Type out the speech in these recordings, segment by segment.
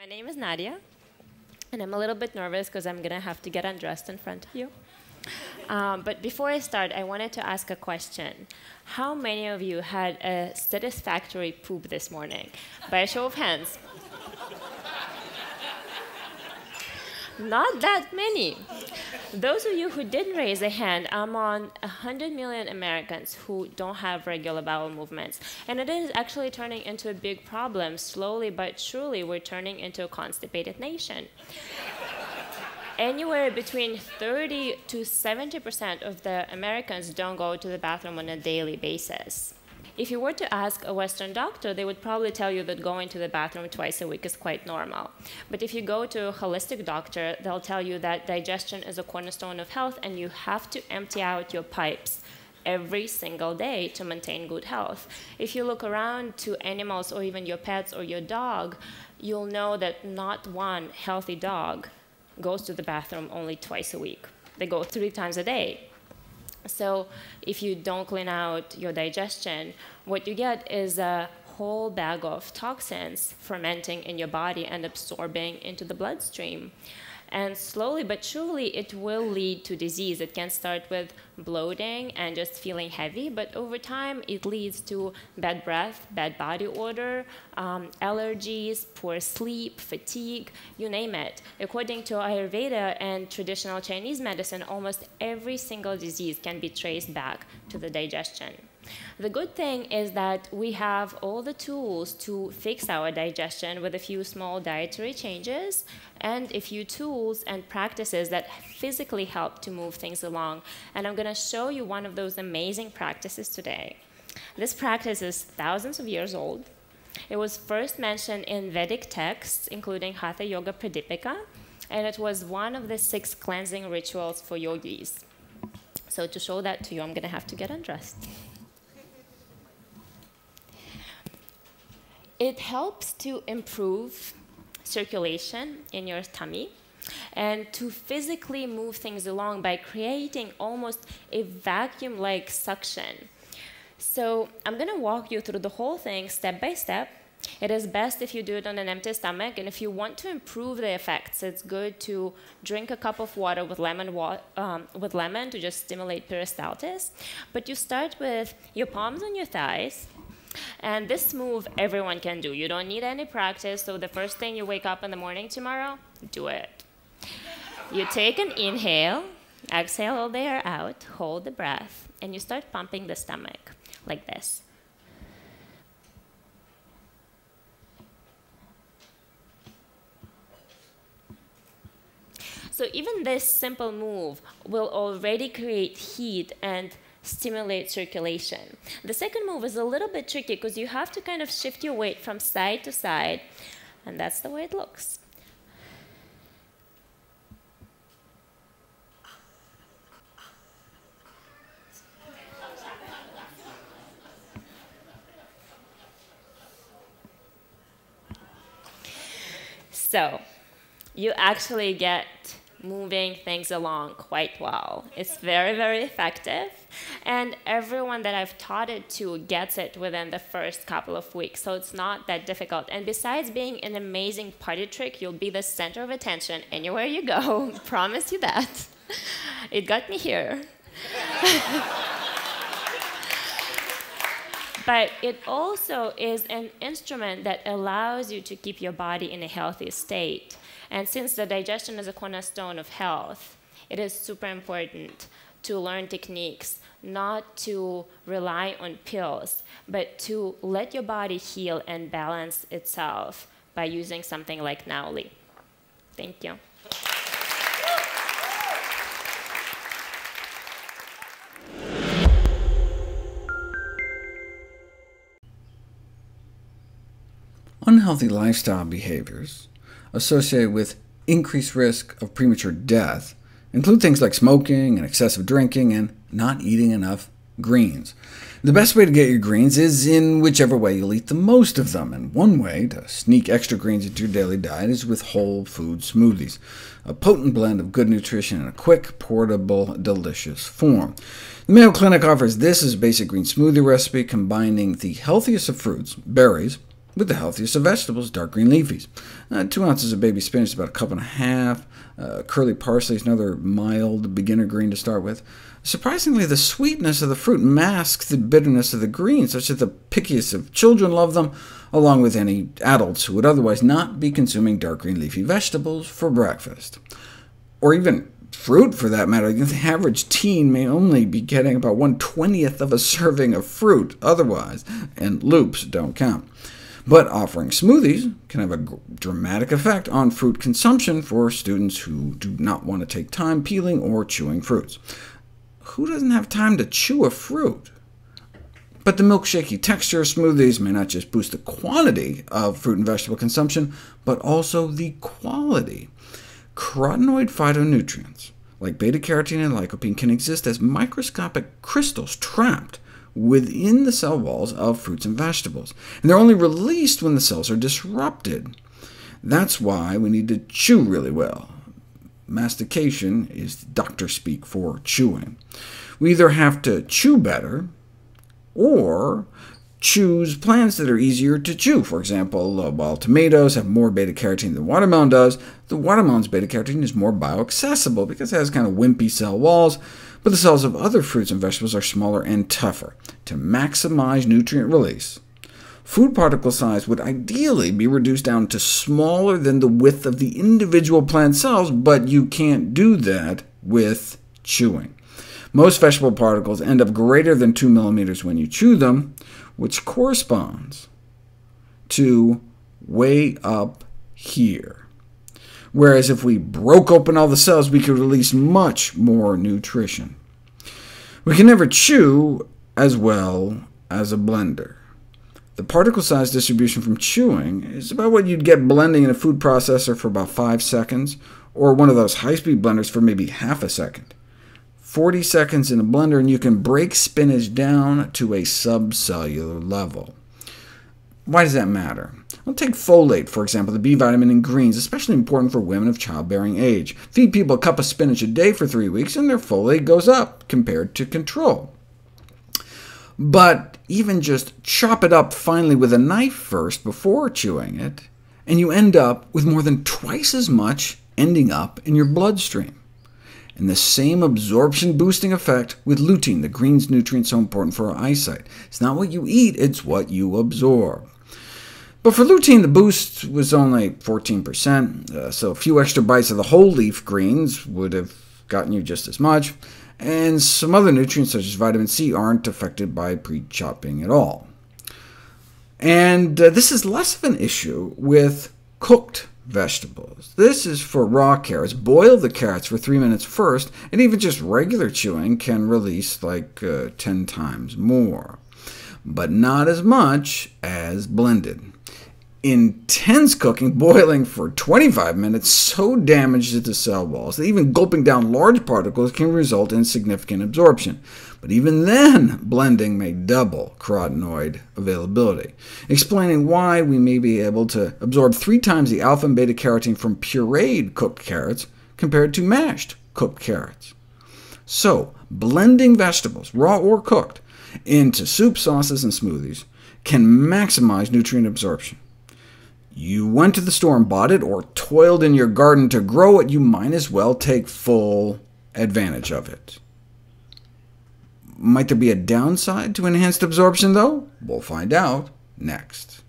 My name is Nadia, and I'm a little bit nervous because I'm going to have to get undressed in front of you. But before I start, I wanted to ask a question. How many of you had a satisfactory poop this morning? By a show of hands. Not that many. Those of you who didn't raise a hand, I'm on 100 million Americans who don't have regular bowel movements. And it is actually turning into a big problem. Slowly but surely, we're turning into a constipated nation. Anywhere between 30 to 70% of the Americans don't go to the bathroom on a daily basis. If you were to ask a Western doctor, they would probably tell you that going to the bathroom twice a week is quite normal. But if you go to a holistic doctor, they'll tell you that digestion is a cornerstone of health and you have to empty out your pipes every single day to maintain good health. If you look around to animals or even your pets or your dog, you'll know that not one healthy dog goes to the bathroom only twice a week. They go 3 times a day. So if you don't clean out your digestion, what you get is a whole bag of toxins fermenting in your body and absorbing into the bloodstream. And slowly but surely, it will lead to disease. It can start with bloating and just feeling heavy, but over time, it leads to bad breath, bad body odor, allergies, poor sleep, fatigue, you name it. According to Ayurveda and traditional Chinese medicine, almost every single disease can be traced back to the digestion. The good thing is that we have all the tools to fix our digestion with a few small dietary changes and a few tools and practices that physically help to move things along. And I'm going to show you one of those amazing practices today. This practice is thousands of years old. It was first mentioned in Vedic texts, including Hatha Yoga Pradipika, and it was one of the 6 cleansing rituals for yogis. So to show that to you, I'm going to have to get undressed. It helps to improve circulation in your tummy and to physically move things along by creating almost a vacuum-like suction. So I'm going to walk you through the whole thing step by step. It is best if you do it on an empty stomach, and if you want to improve the effects, it's good to drink a cup of water with lemon to just stimulate peristaltis. But you start with your palms on your thighs. And this move everyone can do. You don't need any practice, so the first thing you wake up in the morning tomorrow, do it. You take an inhale, exhale all the air out, hold the breath, and you start pumping the stomach like this. So even this simple move will already create heat and stimulate circulation. The second move is a little bit tricky because you have to kind of shift your weight from side to side, and that's the way it looks. So you actually get moving things along quite well. It's very, very effective. And everyone that I've taught it to gets it within the first couple of weeks. So it's not that difficult. And besides being an amazing party trick, you'll be the center of attention anywhere you go. Promise you that. It got me here. But it also is an instrument that allows you to keep your body in a healthy state. And since the digestion is a cornerstone of health, it is super important to learn techniques, not to rely on pills, but to let your body heal and balance itself by using something like Nauli. Thank you. Unhealthy lifestyle behaviors associated with increased risk of premature death include things like smoking and excessive drinking and not eating enough greens. The best way to get your greens is in whichever way you'll eat the most of them, and one way to sneak extra greens into your daily diet is with whole food smoothies, a potent blend of good nutrition in a quick, portable, delicious form. The Mayo Clinic offers this as a basic green smoothie recipe combining the healthiest of fruits, berries, with the healthiest of vegetables, dark green leafies. 2 ounces of baby spinach is about 1.5 cups. Curly parsley is another mild beginner green to start with. Surprisingly, the sweetness of the fruit masks the bitterness of the greens, such that the pickiest of children love them, along with any adults who would otherwise not be consuming dark green leafy vegetables for breakfast. Or even fruit, for that matter. The average teen may only be getting about 1/20th of a serving of fruit otherwise, and loops don't count. But offering smoothies can have a dramatic effect on fruit consumption for students who do not want to take time peeling or chewing fruits. Who doesn't have time to chew a fruit? But the milkshakey texture of smoothies may not just boost the quantity of fruit and vegetable consumption, but also the quality. Carotenoid phytonutrients, like beta-carotene and lycopene, can exist as microscopic crystals trapped within the cell walls of fruits and vegetables, and they're only released when the cells are disrupted. That's why we need to chew really well. Mastication is doctor speak for chewing. We either have to chew better, or choose plants that are easier to chew. For example, while tomatoes have more beta-carotene than watermelon does, the watermelon's beta-carotene is more bioaccessible because it has kind of wimpy cell walls, but the cells of other fruits and vegetables are smaller and tougher. To maximize nutrient release, food particle size would ideally be reduced down to smaller than the width of the individual plant cells, but you can't do that with chewing. Most vegetable particles end up greater than 2 millimeters when you chew them, which corresponds to way up here. Whereas if we broke open all the cells, we could release much more nutrition. We can never chew as well as a blender. The particle size distribution from chewing is about what you'd get blending in a food processor for about 5 seconds, or one of those high-speed blenders for maybe half a second. 40 seconds in a blender, and you can break spinach down to a subcellular level. Why does that matter? Well, take folate, for example, the B vitamin in greens, especially important for women of childbearing age. Feed people a cup of spinach a day for 3 weeks, and their folate goes up compared to control. But even just chop it up finely with a knife first before chewing it, and you end up with more than twice as much ending up in your bloodstream. And the same absorption-boosting effect with lutein, the green's nutrient so important for our eyesight. It's not what you eat, it's what you absorb. But for lutein, the boost was only 14%, so a few extra bites of the whole leaf greens would have gotten you just as much, and some other nutrients, such as vitamin C, aren't affected by pre-chopping at all. And this is less of an issue with cooked vegetables. This is for raw carrots. Boil the carrots for 3 minutes first, and even just regular chewing can release like 10 times more, but not as much as blended. Intense cooking, boiling for 25 minutes, so damages the cell walls that even gulping down large particles can result in significant absorption. But even then, blending may double carotenoid availability, explaining why we may be able to absorb 3 times the alpha and beta-carotene from pureed cooked carrots compared to mashed cooked carrots. So, blending vegetables, raw or cooked, into soup, sauces, and smoothies can maximize nutrient absorption. You went to the store and bought it, or toiled in your garden to grow it, you might as well take full advantage of it. Might there be a downside to enhanced absorption, though? We'll find out next.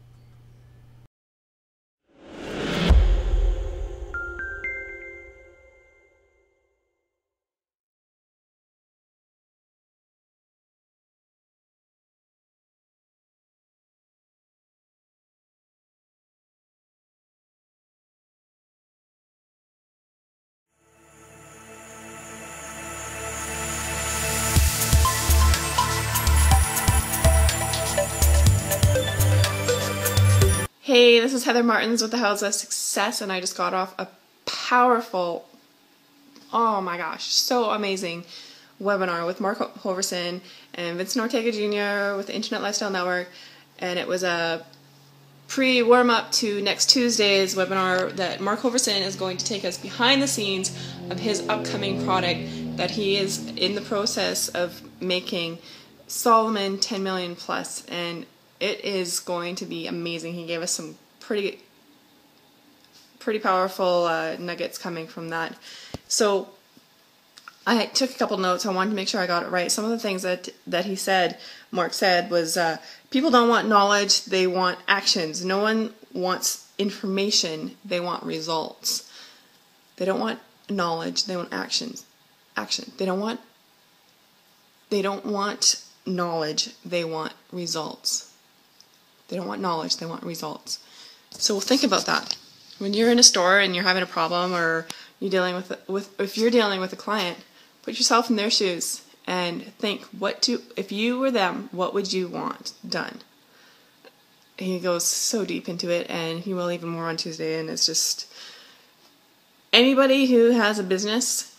Hey, this is Heather Martins with the House of Success, and I just got off a powerful, oh my gosh, so amazing webinar with Mark Hoverson and Vincent Ortega Jr. with the Internet Lifestyle Network, and it was a pre-warm-up to next Tuesday's webinar that Mark Hoverson is going to take us behind the scenes of his upcoming product that he is in the process of making, Solomon 10 million plus, and it is going to be amazing. He gave us some pretty powerful nuggets coming from that. So I took a couple notes. I wanted to make sure I got it right. Some of the things that he said, Mark said, was people don't want knowledge, they want actions. No one wants information, they want results. They don't want knowledge, they want action. They don't want knowledge, they want results. They don't want knowledge, they want results. So think about that. When you're in a store and you're having a problem, or you're dealing if you're dealing with a client, put yourself in their shoes and think, if you were them, what would you want done? He goes so deep into it, and he will even more on Tuesday, and it's just, anybody who has a business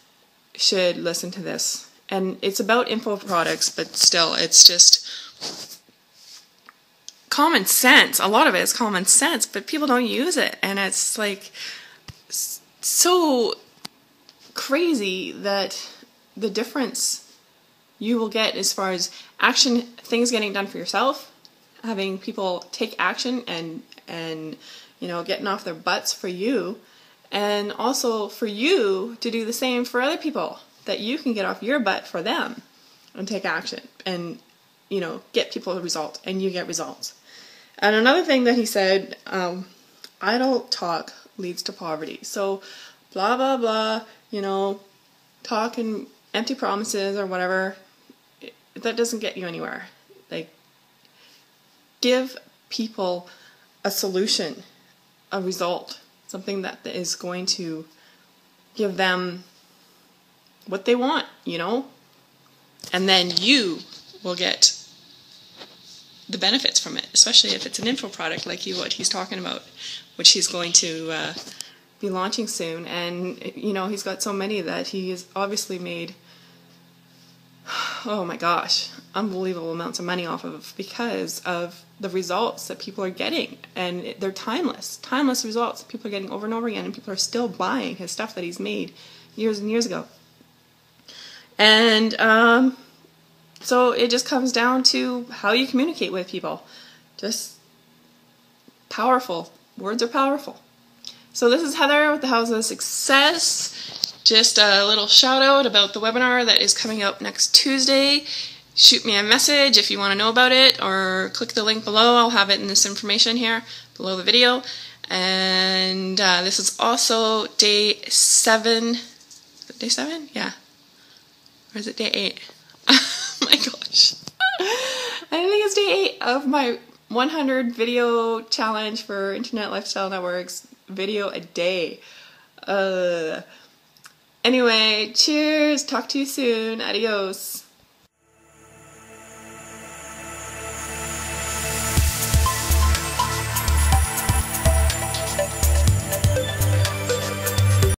should listen to this. And it's about info products, but still, it's just common sense. A lot of it is common sense, but people don't use it, and it's like so crazy that the difference you will get as far as action, things getting done for yourself, having people take action and getting off their butts for you, and also for you to do the same for other people, that you can get off your butt for them and take action and get people a result, and you get results. And another thing that he said, idle talk leads to poverty. So blah blah blah, talk and empty promises or whatever, that doesn't get you anywhere. Like, give people a solution, a result, something that is going to give them what they want, and then you will get the benefits from it, especially if it's an info product like what he's talking about, which he's going to be launching soon. And he's got so many that he has obviously made, oh my gosh, unbelievable amounts of money off of, because of the results that people are getting. And they're timeless results people are getting over and over again, and people are still buying his stuff that he's made years and years ago. And so it just comes down to how you communicate with people. Just powerful. Words are powerful. So this is Heather with the House of Success. Just a little shout out about the webinar that is coming up next Tuesday. Shoot me a message if you want to know about it, or click the link below. I'll have it in this information here below the video. And this is also day 7. Is it day 7? Yeah. Or is it day 8? Oh my gosh. I think it's day 8 of my 100 video challenge for Internet Lifestyle Networks. Video a day. Anyway, cheers. Talk to you soon. Adios.